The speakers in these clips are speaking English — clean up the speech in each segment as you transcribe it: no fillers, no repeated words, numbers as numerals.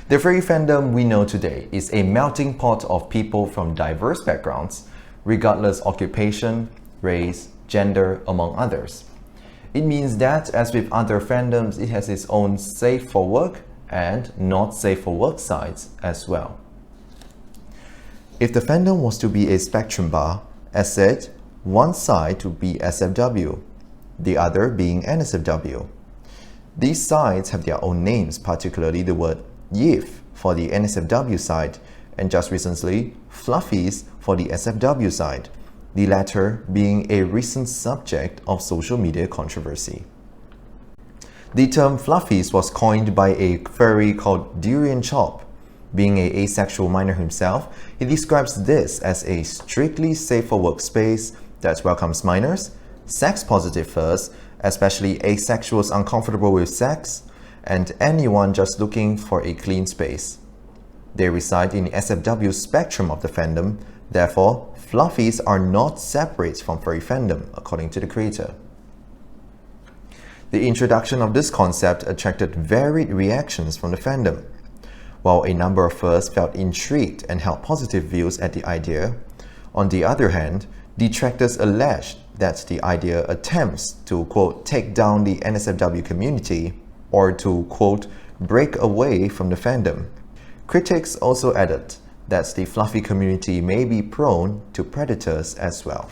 The furry fandom we know today is a melting pot of people from diverse backgrounds, regardless occupation, race, gender, among others. It means that, as with other fandoms, it has its own safe for work and not safe for work sides as well. If the fandom was to be a spectrum bar, as said, one side would be SFW, the other being NSFW. These sides have their own names, particularly the word YIF for the NSFW side, and just recently, Fluffies for the SFW side, the latter being a recent subject of social media controversy. The term Fluffies was coined by a furry called Durian Chop. Being an asexual minor himself, he describes this as a strictly safe for work space that welcomes minors, sex-positive furs, especially asexuals uncomfortable with sex, and anyone just looking for a clean space. They reside in the SFW spectrum of the fandom, therefore, Fluffies are not separate from furry fandom, according to the creator. The introduction of this concept attracted varied reactions from the fandom. While a number of furs felt intrigued and held positive views at the idea, on the other hand, detractors alleged that the idea attempts to, quote, take down the NSFW community or to, quote, break away from the fandom. Critics also added that the fluffy community may be prone to predators as well.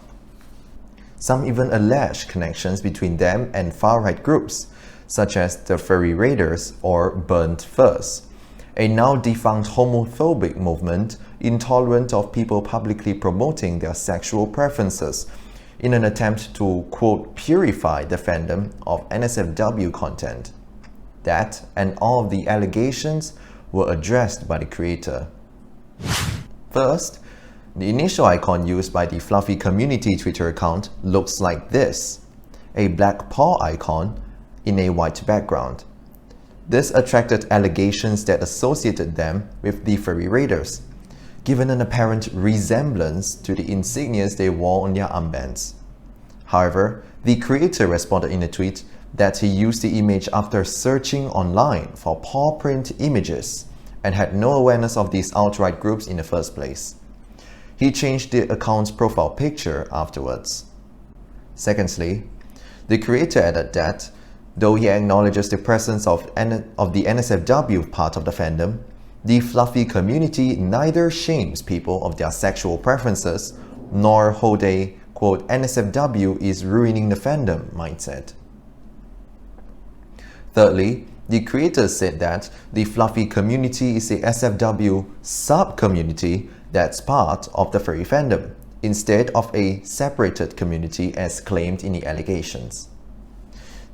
Some even alleged connections between them and far-right groups, such as the Furry Raiders or Burnt Furs, a now defunct homophobic movement intolerant of people publicly promoting their sexual preferences in an attempt to, quote, purify the fandom of NSFW content. That and all of the allegations were addressed by the creator. First, the initial icon used by the Fluffy Community Twitter account looks like this, a black paw icon in a white background. This attracted allegations that associated them with the Furry Raiders, given an apparent resemblance to the insignias they wore on their armbands. However, the creator responded in a tweet that he used the image after searching online for paw print images and had no awareness of these alt-right groups in the first place. He changed the account's profile picture afterwards. Secondly, the creator added that, though he acknowledges the presence of the NSFW part of the fandom, the fluffy community neither shames people of their sexual preferences nor hold a, quote, NSFW is ruining the fandom mindset. Thirdly, the creator said that the fluffy community is a SFW sub-community that's part of the furry fandom, instead of a separated community as claimed in the allegations.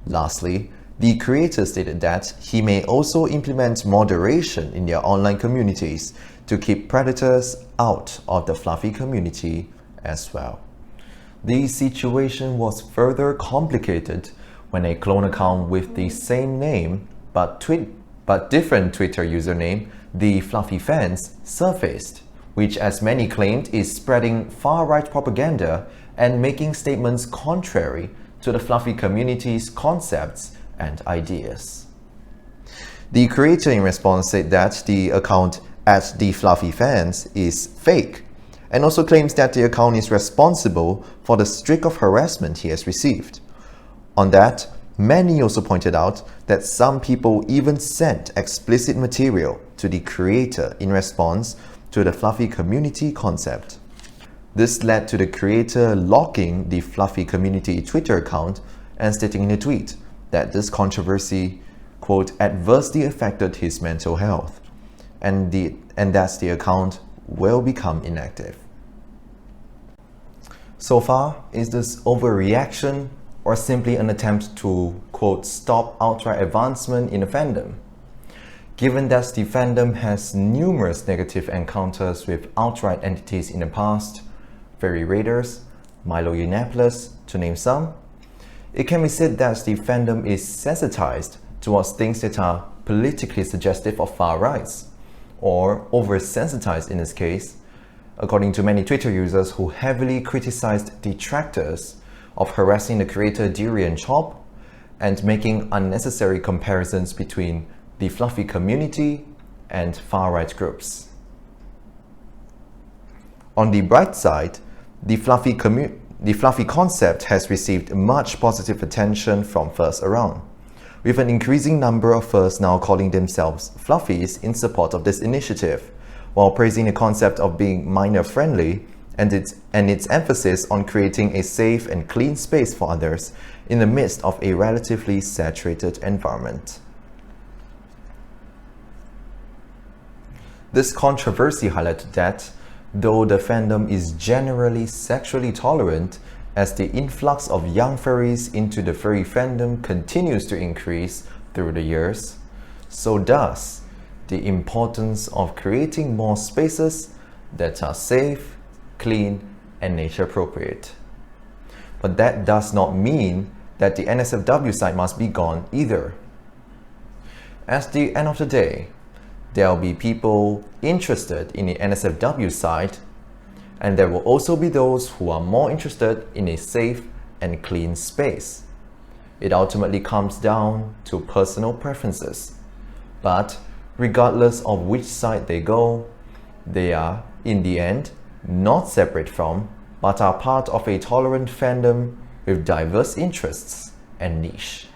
Lastly, the creator stated that he may also implement moderation in their online communities to keep predators out of the fluffy community as well. The situation was further complicated when a clone account with the same name but different Twitter username, the Fluffy Fans, surfaced, which, as many claimed, is spreading far-right propaganda and making statements contrary to the fluffy community's concepts and ideas. The creator in response said that the account @thefluffyfans is fake, and also claims that the account is responsible for the streak of harassment he has received. On that, many also pointed out that some people even sent explicit material to the creator in response to the fluffy community concept. This led to the creator locking the Fluffy Community Twitter account and stating in a tweet that this controversy, quote, adversely affected his mental health, and that the account will become inactive. So far, is this overreaction or simply an attempt to, quote, stop outright advancement in the fandom? Given that the fandom has numerous negative encounters with outright entities in the past, Furry Raiders, Milo Yiannopoulos, to name some, it can be said that the fandom is sensitized towards things that are politically suggestive of far rights, or oversensitized in this case, according to many Twitter users who heavily criticized detractors of harassing the creator Durian Chop and making unnecessary comparisons between the fluffy community and far-right groups. On the bright side, the fluffy concept has received much positive attention from furs around, with an increasing number of furs now calling themselves fluffies in support of this initiative, while praising the concept of being minor-friendly and its emphasis on creating a safe and clean space for others in the midst of a relatively saturated environment. This controversy highlighted that, though the fandom is generally sexually tolerant, as the influx of young furries into the furry fandom continues to increase through the years, so does the importance of creating more spaces that are safe, clean, and nature appropriate. But that does not mean that the NSFW side must be gone either. At the end of the day, there will be people interested in the NSFW side, and there will also be those who are more interested in a safe and clean space. It ultimately comes down to personal preferences, but regardless of which side they go, they are, in the end, not separate from, but are part of a tolerant fandom with diverse interests and niche.